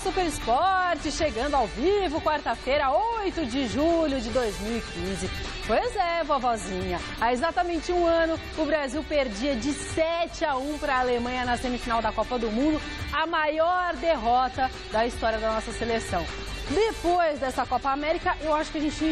Super Esporte, chegando ao vivo, quarta-feira, 8 de julho de 2015. Pois é, vovozinha, há exatamente um ano, o Brasil perdia de 7-1 para a Alemanha na semifinal da Copa do Mundo, a maior derrota da história da nossa seleção. Depois dessa Copa América, eu acho que a gente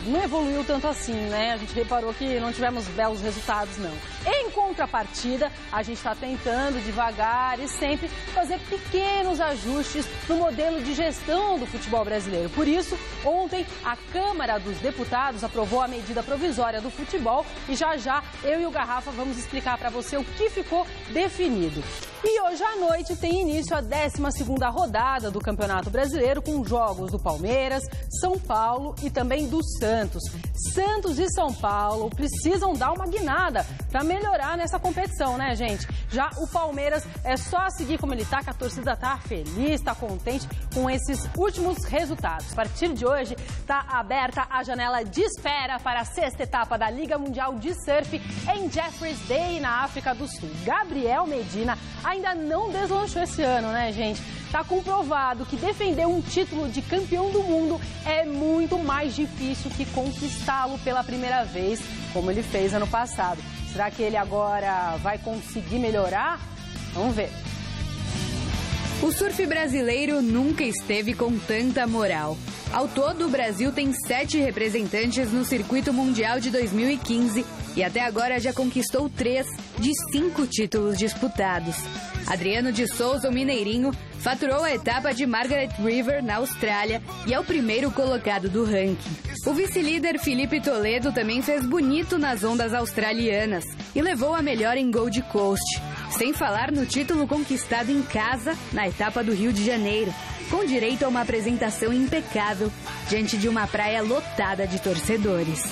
não evoluiu tanto assim, né? A gente reparou que não tivemos belos resultados, não. Em contrapartida, a gente está tentando devagar e sempre fazer pequenos ajustes no modelo de gestão do futebol brasileiro. Por isso, ontem, a Câmara dos Deputados aprovou a medida provisória do futebol e já eu e o Garrafa vamos explicar para você o que ficou definido. E hoje à noite tem início a 12ª rodada do Campeonato Brasileiro com jogos do Palmeiras, São Paulo e também do Santos. Santos e São Paulo precisam dar uma guinada para melhorar nessa competição, né, gente? Já o Palmeiras é só seguir como ele tá, que a torcida tá feliz, tá contente com esses últimos resultados. A partir de hoje tá aberta a janela de espera para a 6ª etapa da Liga Mundial de Surf em Jeffreys Bay, na África do Sul. Gabriel Medina ainda não deslanchou esse ano, né, gente? Tá comprovado que defender um título de campeão do mundo é muito mais difícil que conquistá-lo pela primeira vez, como ele fez ano passado. Será que ele agora vai conseguir melhorar? Vamos ver. O surf brasileiro nunca esteve com tanta moral. Ao todo, o Brasil tem 7 representantes no Circuito Mundial de 2015 e até agora já conquistou 3 de 5 títulos disputados. Adriano de Souza, o mineirinho, faturou a etapa de Margaret River, na Austrália, e é o primeiro colocado do ranking. O vice-líder Felipe Toledo também fez bonito nas ondas australianas e levou a melhor em Gold Coast. Sem falar no título conquistado em casa, na etapa do Rio de Janeiro, com direito a uma apresentação impecável diante de uma praia lotada de torcedores.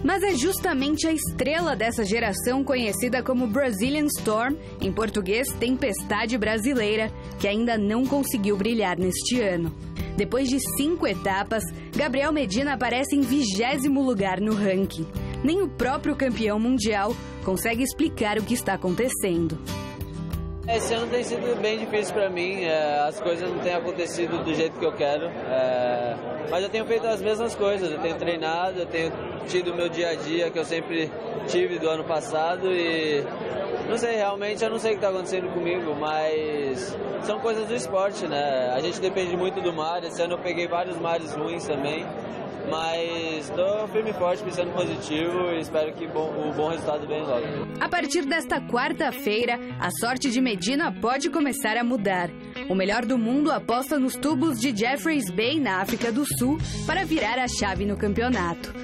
Mas é justamente a estrela dessa geração, conhecida como Brazilian Storm, em português Tempestade Brasileira, que ainda não conseguiu brilhar neste ano. Depois de 5 etapas, Gabriel Medina aparece em 20º lugar no ranking. Nem o próprio campeão mundial consegue explicar o que está acontecendo. Esse ano tem sido bem difícil para mim, as coisas não têm acontecido do jeito que eu quero, mas eu tenho feito as mesmas coisas, eu tenho treinado, eu tenho tido o meu dia a dia que eu sempre tive do ano passado e não sei, realmente eu não sei o que está acontecendo comigo, mas são coisas do esporte, né? A gente depende muito do mar, esse ano eu peguei vários mares ruins também. Mas estou firme e forte, pensando positivo e espero que o bom resultado venha logo. A partir desta quarta-feira, a sorte de Medina pode começar a mudar. O melhor do mundo aposta nos tubos de Jeffreys Bay, na África do Sul, para virar a chave no campeonato.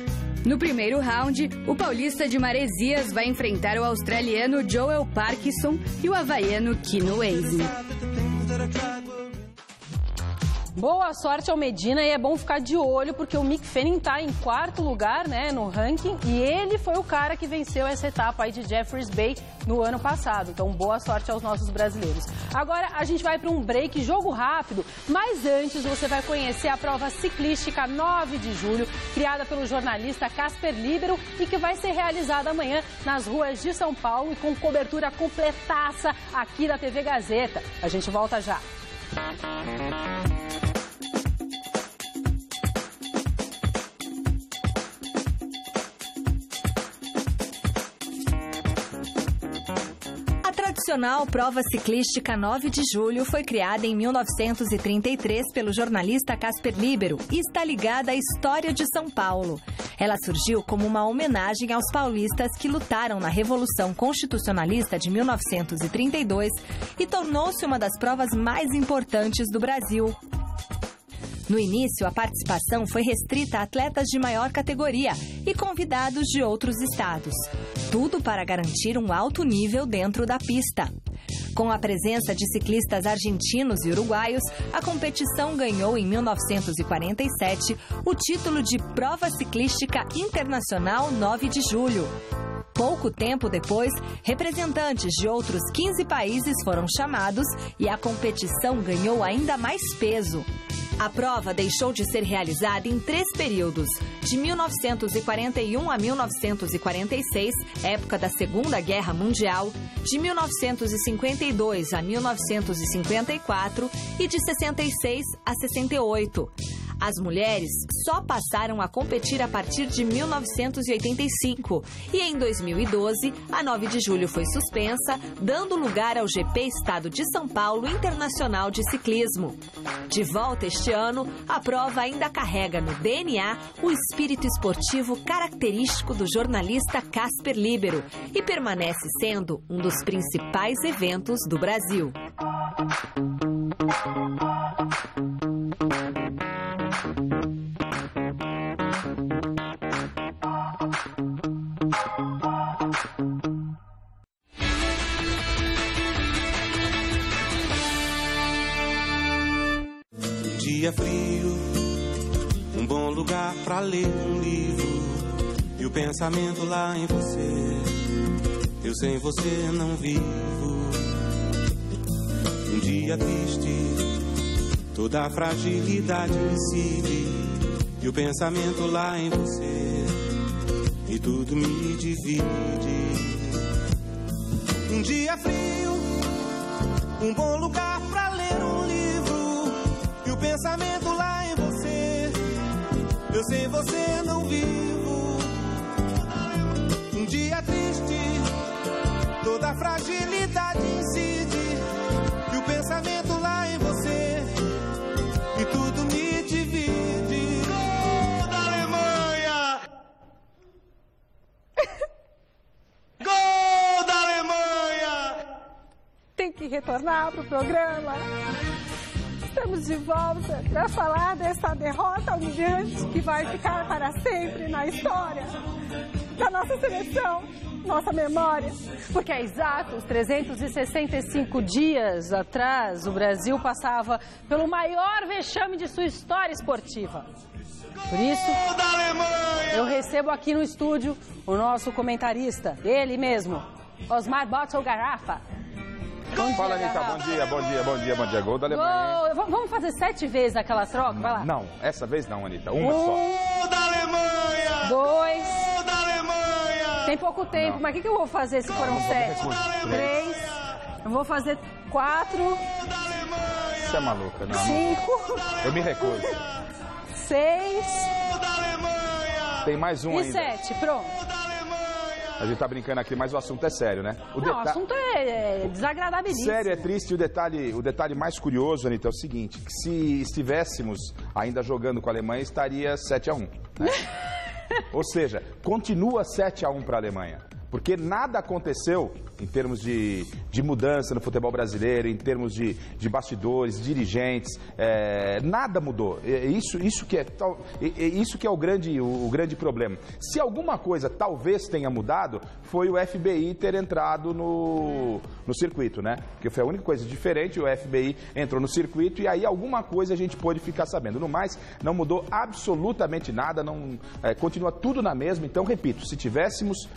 No primeiro round, o paulista de Maresias vai enfrentar o australiano Joel Parkinson e o havaiano Kino Weisman. Boa sorte ao Medina e é bom ficar de olho porque o Mick Fanning está em 4º lugar, né, no ranking e ele foi o cara que venceu essa etapa aí de Jeffreys Bay no ano passado. Então, boa sorte aos nossos brasileiros. Agora a gente vai para um break, jogo rápido, mas antes você vai conhecer a prova ciclística 9 de julho, criada pelo jornalista Casper Libero e que vai ser realizada amanhã nas ruas de São Paulo e com cobertura completaça aqui da TV Gazeta. A gente volta já. A tradicional prova ciclística 9 de julho foi criada em 1933 pelo jornalista Casper Libero e está ligada à história de São Paulo. Ela surgiu como uma homenagem aos paulistas que lutaram na Revolução Constitucionalista de 1932 e tornou-se uma das provas mais importantes do Brasil. No início, a participação foi restrita a atletas de maior categoria e convidados de outros estados. Tudo para garantir um alto nível dentro da pista. Com a presença de ciclistas argentinos e uruguaios, a competição ganhou em 1947 o título de Prova Ciclística Internacional 9 de Julho. Pouco tempo depois, representantes de outros 15 países foram chamados e a competição ganhou ainda mais peso. A prova deixou de ser realizada em 3 períodos, de 1941 a 1946, época da Segunda Guerra Mundial, de 1952 a 1954 e de 66 a 68. As mulheres só passaram a competir a partir de 1985 e em 2012, a 9 de julho foi suspensa, dando lugar ao GP Estado de São Paulo Internacional de Ciclismo. De volta este ano, a prova ainda carrega no DNA o espírito esportivo característico do jornalista Casper Líbero e permanece sendo um dos principais eventos do Brasil. Dia frio, um bom lugar pra ler um livro e o pensamento lá em você. Eu sem você não vivo. Um dia triste, toda a fragilidade incide e o pensamento lá em você e tudo me divide. Um dia frio, um bom lugar pra ler um livro e o pensamento lá em você. Eu sem você não vivo. Um dia triste, toda a fragilidade incide e o pensamento lá em você e tudo me divide. Gol da Alemanha! Gol da Alemanha! Tem que retornar pro programa. Estamos de volta para falar dessa derrota humilhante que vai ficar para sempre na história da nossa seleção, nossa memória. Porque há exatos 365 dias atrás, o Brasil passava pelo maior vexame de sua história esportiva. Por isso, eu recebo aqui no estúdio o nosso comentarista, ele mesmo, Osmar Bottle Garrafa. Fala, Anitta, bom dia. Gol da Alemanha. Vamos fazer 7 vezes aquela troca? Vai lá. Não, essa vez não, Anitta. Uma só. Gol da Alemanha! 2. Gol da Alemanha! Tem pouco tempo, mas o que eu vou fazer se foram 7? 3. Eu vou fazer 4. Você é maluca, não? 5. Eu me recuso. 6. Tem mais um e ainda. 7, pronto. A gente tá brincando aqui, mas o assunto é sério, né? O assunto é desagradabilíssimo. Sério, é triste. O detalhe mais curioso, Anitta, é o seguinte, que se estivéssemos ainda jogando com a Alemanha, estaria 7-1, né? Ou seja, continua 7-1 para a Alemanha. Porque nada aconteceu em termos de mudança no futebol brasileiro, em termos de bastidores, dirigentes, nada mudou. Isso que é o grande problema. Se alguma coisa talvez tenha mudado, foi o FBI ter entrado no circuito, né? Porque foi a única coisa diferente, o FBI entrou no circuito e aí alguma coisa a gente pôde ficar sabendo. No mais, não mudou absolutamente nada, continua tudo na mesma. Então, repito, se tivéssemos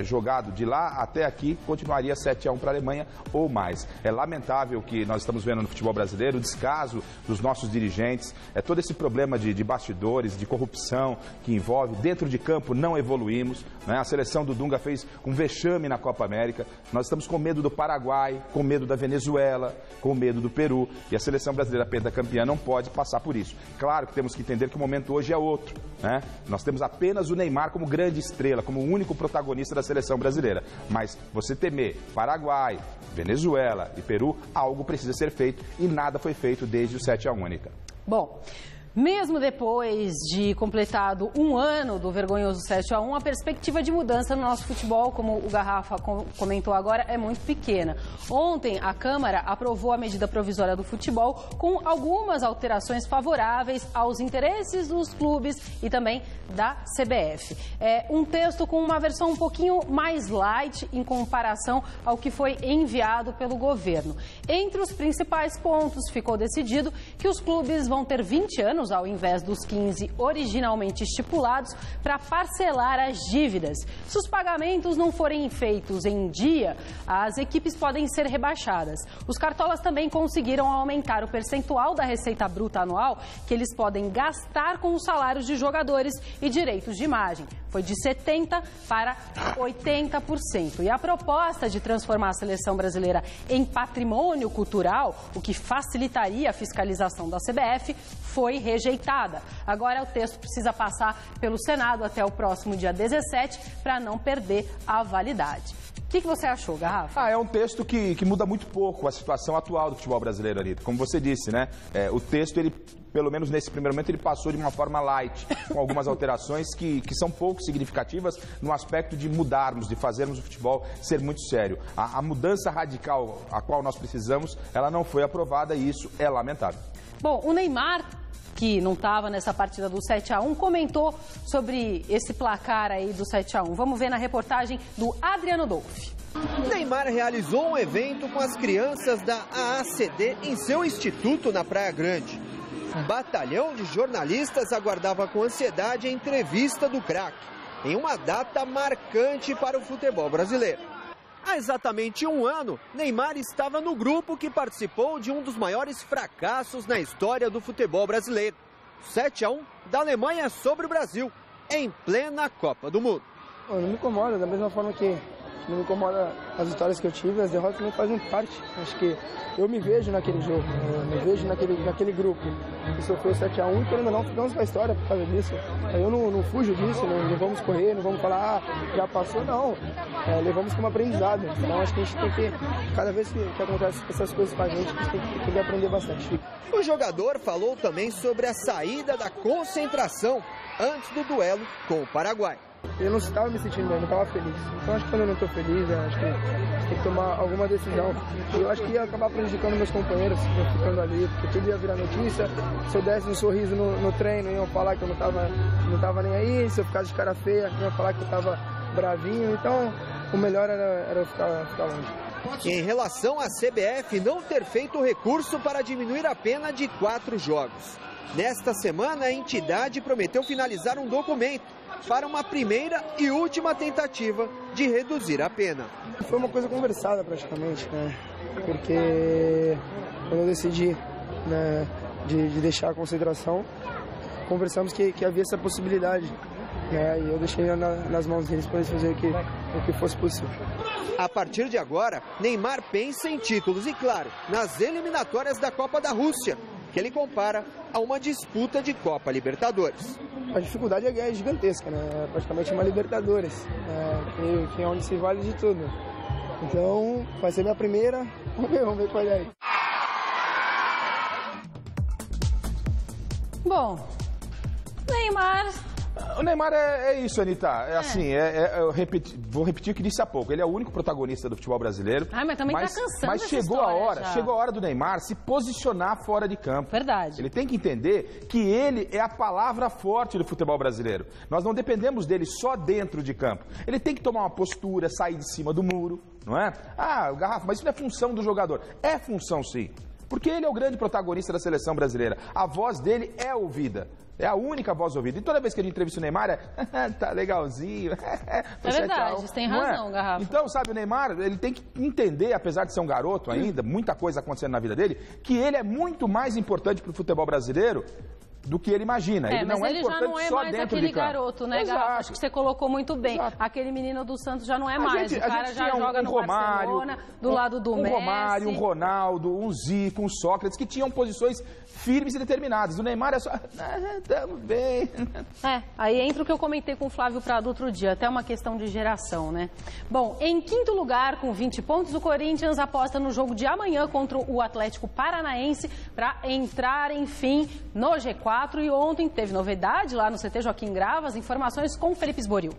jogado de lá até aqui, continuaria 7-1 para a Alemanha ou mais. É lamentável o que nós estamos vendo no futebol brasileiro, o descaso dos nossos dirigentes, todo esse problema de bastidores, de corrupção que envolve. Dentro de campo não evoluímos, né? A seleção do Dunga fez um vexame na Copa América. Nós estamos com medo do Paraguai, com medo da Venezuela, com medo do Peru. E a seleção brasileira pentacampeã não pode passar por isso. Claro que temos que entender que o momento hoje é outro, né? Nós temos apenas o Neymar como grande estrela, como o único protagonista da seleção brasileira. Mas você temer Paraguai, Venezuela e Peru, algo precisa ser feito e nada foi feito desde o 7-1, Anitta. Bom, mesmo depois de completado um ano do vergonhoso 7-1, a perspectiva de mudança no nosso futebol, como o Garrafa comentou agora, é muito pequena. Ontem, a Câmara aprovou a medida provisória do futebol com algumas alterações favoráveis aos interesses dos clubes e também da CBF. É um texto com uma versão um pouquinho mais light em comparação ao que foi enviado pelo governo. Entre os principais pontos, ficou decidido que os clubes vão ter 20 anos anos, ao invés dos 15 originalmente estipulados, para parcelar as dívidas. Se os pagamentos não forem feitos em dia, as equipes podem ser rebaixadas. Os cartolas também conseguiram aumentar o percentual da receita bruta anual que eles podem gastar com os salários de jogadores e direitos de imagem. Foi de 70% para 80%. E a proposta de transformar a seleção brasileira em patrimônio cultural, o que facilitaria a fiscalização da CBF, foi rejeitada. Agora o texto precisa passar pelo Senado até o próximo dia 17 para não perder a validade. O que você achou, Garrafa? É um texto que muda muito pouco a situação atual do futebol brasileiro, Anitta. Como você disse, né? O texto, ele, pelo menos nesse primeiro momento, ele passou de uma forma light, com algumas alterações que são pouco significativas no aspecto de mudarmos, de fazermos o futebol ser muito sério. A mudança radical a qual nós precisamos, ela não foi aprovada e isso é lamentável. Bom, o Neymar, que não estava nessa partida do 7-1, comentou sobre esse placar aí do 7-1. Vamos ver na reportagem do Adriano Dolfi. Neymar realizou um evento com as crianças da AACD em seu instituto na Praia Grande. Um batalhão de jornalistas aguardava com ansiedade a entrevista do craque, em uma data marcante para o futebol brasileiro. Há exatamente um ano, Neymar estava no grupo que participou de um dos maiores fracassos na história do futebol brasileiro. 7-1 da Alemanha sobre o Brasil, em plena Copa do Mundo. Não me incomoda, da mesma forma que não me incomoda as vitórias que eu tive, as derrotas também fazem parte. Acho que eu me vejo naquele jogo, eu me vejo naquele grupo. Que sofreu 7-1 e querendo ou não, ficamos com a história por causa disso. Eu não fujo disso, não vamos correr, não vamos falar, já passou, não. Levamos como aprendizado. Então acho que a gente tem que, cada vez que acontece essas coisas com a gente tem que aprender bastante. O jogador falou também sobre a saída da concentração antes do duelo com o Paraguai. Eu não estava me sentindo bem, não estava feliz. Então acho que quando eu não estou feliz, eu acho que tem que tomar alguma decisão. E eu acho que ia acabar prejudicando meus companheiros, eu ficando ali, porque tudo ia virar notícia. Se eu desse um sorriso no treino, iam falar que eu não tava nem aí. Se eu ficasse de cara feia, iam falar que eu estava bravinho. Então o melhor era eu ficar longe. Em relação à CBF não ter feito recurso para diminuir a pena de 4 jogos. Nesta semana, a entidade prometeu finalizar um documento para uma primeira e última tentativa de reduzir a pena. Foi uma coisa conversada praticamente, né? Porque quando eu decidi, né, de deixar a concentração, conversamos que havia essa possibilidade, né? E eu deixei nas mãos deles para eles fazerem o que fosse possível. A partir de agora, Neymar pensa em títulos e, claro, nas eliminatórias da Copa da Rússia, que ele compara a uma disputa de Copa Libertadores. A dificuldade é gigantesca, né? É praticamente uma Libertadores, que é onde se vale de tudo. Então, vai ser minha primeira, vamos ver qual é. Bom, Neymar... O Neymar é isso, Anitta. Vou repetir o que disse há pouco. Ele é o único protagonista do futebol brasileiro. Mas também tá cansando. Mas chegou a hora do Neymar se posicionar fora de campo. Verdade. Ele tem que entender que ele é a palavra forte do futebol brasileiro. Nós não dependemos dele só dentro de campo. Ele tem que tomar uma postura, sair de cima do muro, não é? Garrafa, mas isso não é função do jogador. É função, sim. Porque ele é o grande protagonista da seleção brasileira. A voz dele é ouvida. É a única voz ouvida. E toda vez que a gente entrevista o Neymar, tá legalzinho. É verdade, você tem razão, Garrafa. Então, sabe, o Neymar, ele tem que entender, apesar de ser um garoto ainda, muita coisa acontecendo na vida dele, que ele é muito mais importante pro futebol brasileiro do que ele imagina. Ele não é importante já não é só mais dentro aquele de campo. garoto, né, Garrafa? Acho que você colocou muito bem. Exato. Aquele menino do Santos já não é mais. O cara já joga no Romário, Barcelona, do lado do Messi. Um Romário, um Ronaldo, um Zico, um Sócrates, que tinham posições firmes e determinadas. O Neymar é só... Estamos bem. Aí entra o que eu comentei com o Flávio Prado outro dia, até uma questão de geração, né? Bom, em quinto lugar, com 20 pontos, o Corinthians aposta no jogo de amanhã contra o Atlético Paranaense para entrar, enfim, no G4. E ontem teve novidade lá no CT Joaquim Gravas, informações com Felipe Esboril.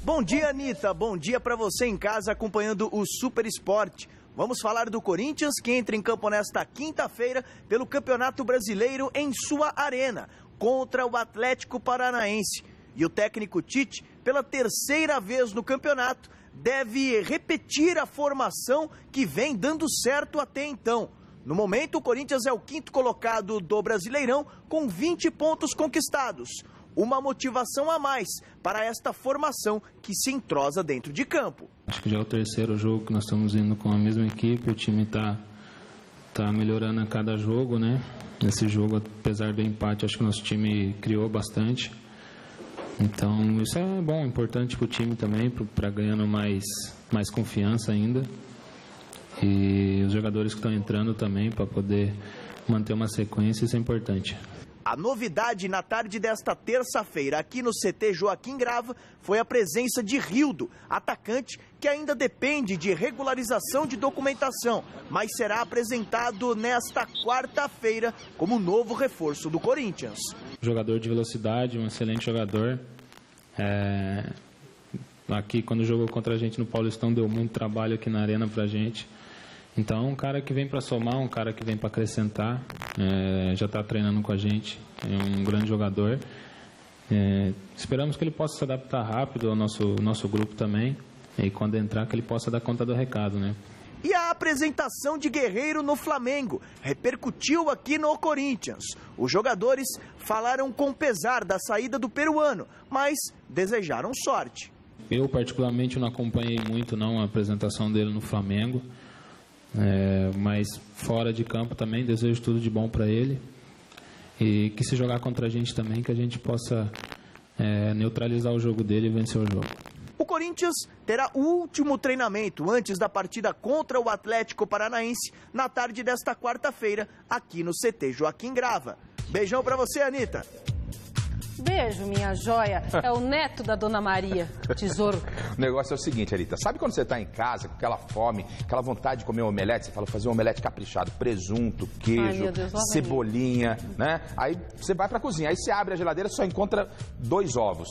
Bom dia, Anitta. Bom dia para você em casa acompanhando o Super Esporte. Vamos falar do Corinthians, que entra em campo nesta quinta-feira pelo Campeonato Brasileiro em sua arena, contra o Atlético Paranaense. E o técnico Tite, pela terceira vez no campeonato, deve repetir a formação que vem dando certo até então. No momento, o Corinthians é o 5º colocado do Brasileirão com 20 pontos conquistados. Uma motivação a mais para esta formação que se entrosa dentro de campo. Acho que já é o 3º jogo que nós estamos indo com a mesma equipe, o time está melhorando a cada jogo, né? Nesse jogo, apesar do empate, acho que o nosso time criou bastante. Então, isso é bom, importante para o time também, para ganhando mais confiança ainda. E os jogadores que estão entrando também, para poder manter uma sequência, isso é importante. A novidade na tarde desta terça-feira aqui no CT Joaquim Grava foi a presença de Rildo, atacante que ainda depende de regularização de documentação, mas será apresentado nesta quarta-feira como novo reforço do Corinthians. Jogador de velocidade, um excelente jogador. Aqui, quando jogou contra a gente no Paulistão, deu muito trabalho aqui na arena pra gente. Então, um cara que vem para somar, um cara que vem para acrescentar, já está treinando com a gente, é um grande jogador. Esperamos que ele possa se adaptar rápido ao nosso grupo também, e quando entrar, que ele possa dar conta do recado, né? E a apresentação de Guerreiro no Flamengo repercutiu aqui no Corinthians. Os jogadores falaram com pesar da saída do peruano, mas desejaram sorte. Eu, particularmente, não acompanhei muito não, a apresentação dele no Flamengo. Mas fora de campo também desejo tudo de bom para ele e que se jogar contra a gente também, que a gente possa neutralizar o jogo dele e vencer o jogo. O Corinthians terá o último treinamento antes da partida contra o Atlético Paranaense na tarde desta quarta-feira aqui no CT Joaquim Grava. Beijão para você, Anitta. Beijo, minha joia. É o neto da Dona Maria, tesouro. O negócio é o seguinte, Arita. Sabe quando você está em casa com aquela fome, aquela vontade de comer um omelete? Você fala, fazer um omelete caprichado, presunto, queijo, cebolinha, né? Aí você vai para a cozinha, aí você abre a geladeira e só encontra 2 ovos.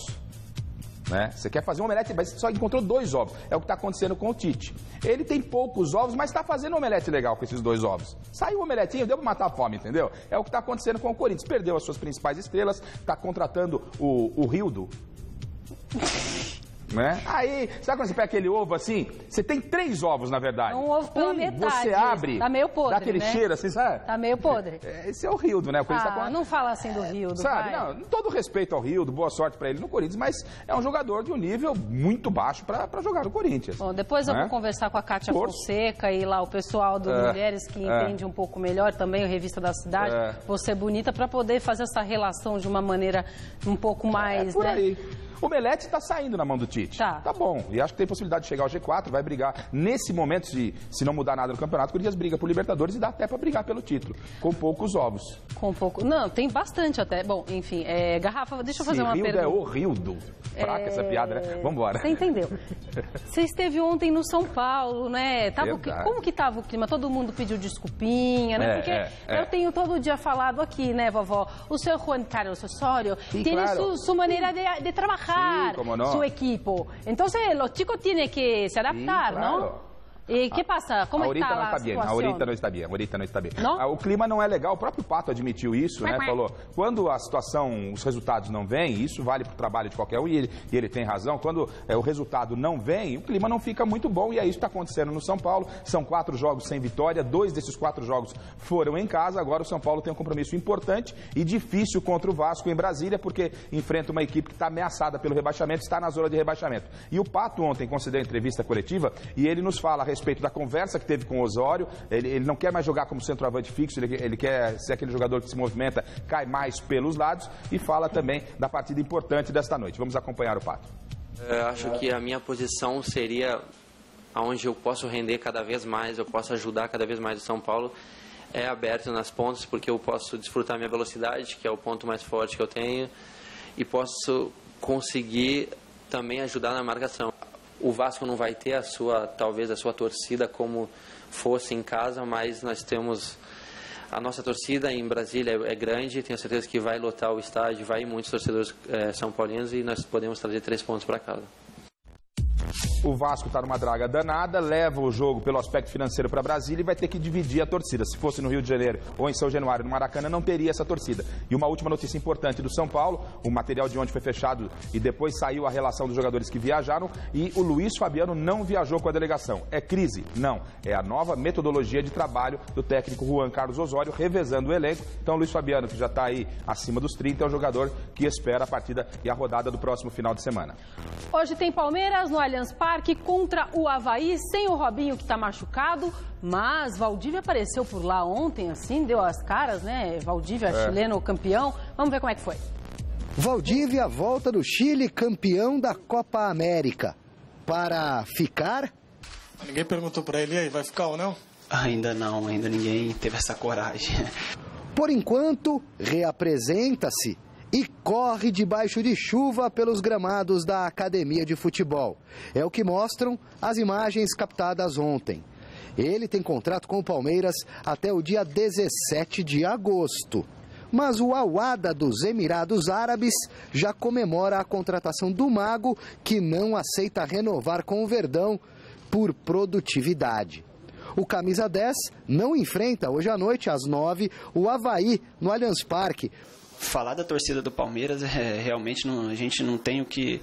Né? Você quer fazer um omelete, mas só encontrou 2 ovos. É o que está acontecendo com o Tite. Ele tem poucos ovos, mas está fazendo um omelete legal com esses 2 ovos. Saiu um omeletinho, deu para matar a fome, entendeu? É o que está acontecendo com o Corinthians. Perdeu as suas principais estrelas, está contratando o Rildo. Né? Aí, sabe quando você pega aquele ovo assim? Você tem 3 ovos, na verdade. Um ovo pela metade. Você abre, tá meio podre, dá aquele cheiro assim, sabe? Tá meio podre. Esse é o Rildo, né? Não fala assim do Rildo, sabe? vai. Não, todo respeito ao Rildo, boa sorte pra ele no Corinthians, mas é um jogador de um nível muito baixo pra jogar no Corinthians. Bom, depois eu vou conversar com a Kátia Fonseca e lá o pessoal do Mulheres que entende um pouco melhor, também a Revista da Cidade, Você Bonita, pra poder fazer essa relação de uma maneira um pouco mais, por aí. O Omelete está saindo na mão do Tite. Tá bom. E acho que tem possibilidade de chegar ao G4, vai brigar. Nesse momento, se não mudar nada no campeonato, o Corinthians briga por Libertadores e dá até para brigar pelo título. Com poucos ovos. Com pouco. Não, tem bastante até. Bom, enfim, Garrafa, deixa eu fazer uma pergunta. É o Rildo. Fraca essa piada, né? Vambora. Você entendeu. Você esteve ontem no São Paulo, né? Como que tava o clima? Todo mundo pediu desculpinha, né? Porque eu tenho todo dia falado aqui, né, vovó? O senhor Juan Carlos Osorio tem sua maneira de trabalhar. Su equipo. Entonces, los chicos tienen que se adaptar, ¿no? E o que passa? Como está a situação? Ahorita não está bem. O clima não é legal. O próprio Pato admitiu isso, né? Falou, quando a situação, os resultados não vêm, isso vale para o trabalho de qualquer um, e ele tem razão. Quando o resultado não vem, o clima não fica muito bom, e é isso que está acontecendo no São Paulo. São 4 jogos sem vitória, 2 desses 4 jogos foram em casa. Agora o São Paulo tem um compromisso importante e difícil contra o Vasco em Brasília, porque enfrenta uma equipe que está ameaçada pelo rebaixamento, está na zona de rebaixamento. E o Pato ontem concedeu entrevista coletiva e ele nos fala a respeito da conversa que teve com o Osório. Ele não quer mais jogar como centroavante fixo, ele quer ser aquele jogador que se movimenta, cai mais pelos lados, e fala também da partida importante desta noite. Vamos acompanhar o Pato. Eu acho que a minha posição seria onde eu posso render cada vez mais, eu posso ajudar cada vez mais o São Paulo, é aberto nas pontas, porque eu posso desfrutar minha velocidade, que é o ponto mais forte que eu tenho, e posso conseguir também ajudar na marcação. O Vasco não vai ter talvez a sua torcida como fosse em casa, mas nós temos a nossa torcida em Brasília é grande, tenho certeza que vai lotar o estádio, vai muitos torcedores são paulinos, e nós podemos trazer 3 pontos para casa. O Vasco está numa draga danada, leva o jogo pelo aspecto financeiro para Brasília e vai ter que dividir a torcida. Se fosse no Rio de Janeiro ou em São Januário, no Maracanã, não teria essa torcida. E uma última notícia importante do São Paulo, o material de ontem foi fechado e depois saiu a relação dos jogadores que viajaram e o Luiz Fabiano não viajou com a delegação. É crise? Não. É a nova metodologia de trabalho do técnico Juan Carlos Osório, revezando o elenco. Então, o Luiz Fabiano, que já está aí acima dos 30, é o jogador que espera a partida e a rodada do próximo final de semana. Hoje tem Palmeiras no Allianz Parque contra o Avaí, sem o Robinho que está machucado, mas Valdívia apareceu por lá ontem, assim, deu as caras, né? Valdívia, chileno campeão. Vamos ver como é que foi. Valdívia volta do Chile, campeão da Copa América. Para ficar? Ninguém perguntou para ele, e aí, vai ficar ou não? Ainda não, ainda ninguém teve essa coragem. Por enquanto, reapresenta-se e corre debaixo de chuva pelos gramados da Academia de Futebol. É o que mostram as imagens captadas ontem. Ele tem contrato com o Palmeiras até o dia 17 de agosto. Mas o Al-Wahda dos Emirados Árabes já comemora a contratação do mago, que não aceita renovar com o Verdão por produtividade. O camisa 10 não enfrenta hoje à noite, às 9, o Avaí no Allianz Parque. Falar da torcida do Palmeiras, realmente a gente não tem o que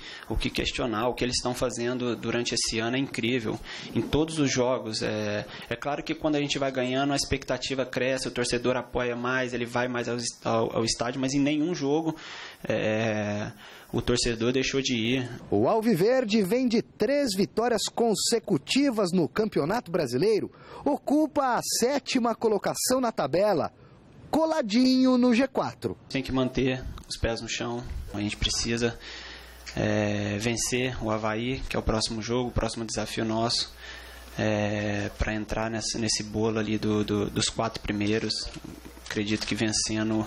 questionar. O que eles estão fazendo durante esse ano é incrível, em todos os jogos. É claro que quando a gente vai ganhando, a expectativa cresce, o torcedor apoia mais, ele vai mais ao estádio, mas em nenhum jogo o torcedor deixou de ir. O Alviverde vem de 3 vitórias consecutivas no Campeonato Brasileiro, ocupa a 7ª colocação na tabela, coladinho no G4. Tem que manter os pés no chão, a gente precisa vencer o Avaí, que é o próximo jogo, o próximo desafio nosso, para entrar nesse bolo ali dos 4 primeiros. Acredito que vencendo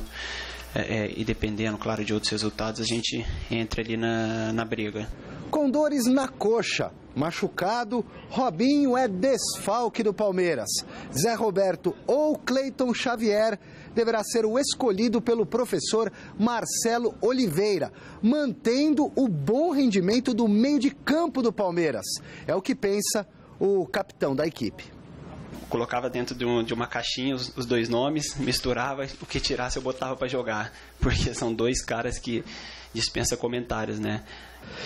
e dependendo, claro, de outros resultados, a gente entra ali na briga. Com dores na coxa, machucado, Robinho é desfalque do Palmeiras. Zé Roberto ou Cleiton Xavier deverá ser o escolhido pelo professor Marcelo Oliveira, mantendo o bom rendimento do meio de campo do Palmeiras. É o que pensa o capitão da equipe. Colocava dentro de uma caixinha os 2 nomes, misturava, o que tirasse eu botava para jogar, porque são 2 caras que dispensa comentários, né?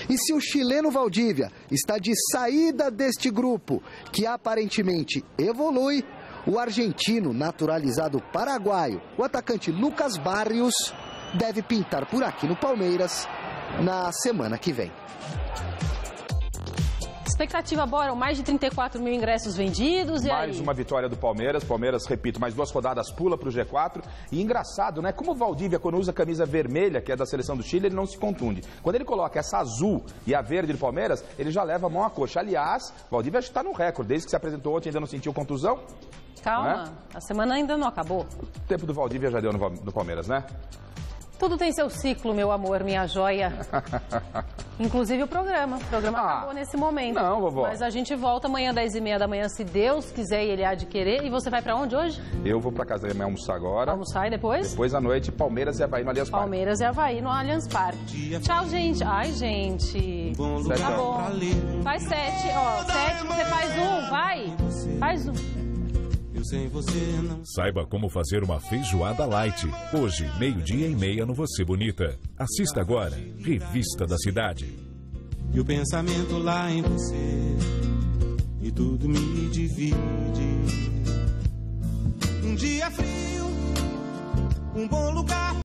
E se o chileno Valdívia está de saída deste grupo, que aparentemente evolui, o argentino naturalizado paraguaio, o atacante Lucas Barrios, deve pintar por aqui no Palmeiras na semana que vem. Expectativa, Bora, mais de 34 mil ingressos vendidos. E mais aí? Uma vitória do Palmeiras. Palmeiras, repito, mais 2 rodadas, pula para o G4. E engraçado, né? Como o Valdívia, quando usa a camisa vermelha, que é da seleção do Chile, ele não se contunde. Quando ele coloca essa azul e a verde do Palmeiras, ele já leva a mão à coxa. Aliás, o Valdívia está no recorde. Desde que se apresentou ontem, ainda não sentiu contusão? Calma, a semana ainda não acabou. O tempo do Valdívia já deu no Palmeiras, né? Tudo tem seu ciclo, meu amor, minha joia. Inclusive o programa. O programa acabou nesse momento. Não, vovó. Mas a gente volta amanhã, 10h30 da manhã, se Deus quiser e Ele há de querer. E você vai pra onde hoje? Eu vou pra casa da minha almoçar agora. Almoçar e depois? Depois à noite, Palmeiras e Avaí no Allianz Parque. Palmeiras e Avaí no Allianz Parque. Tchau, gente. Ai, gente. Tá bom. Faz 7. Ó, 7, você faz 1. Vai. Faz 1. Saiba como fazer uma feijoada light. Hoje, 12:30 no Você Bonita. Assista agora, Revista da Cidade. E o pensamento lá em você, e tudo me divide. Um dia frio, um bom lugar.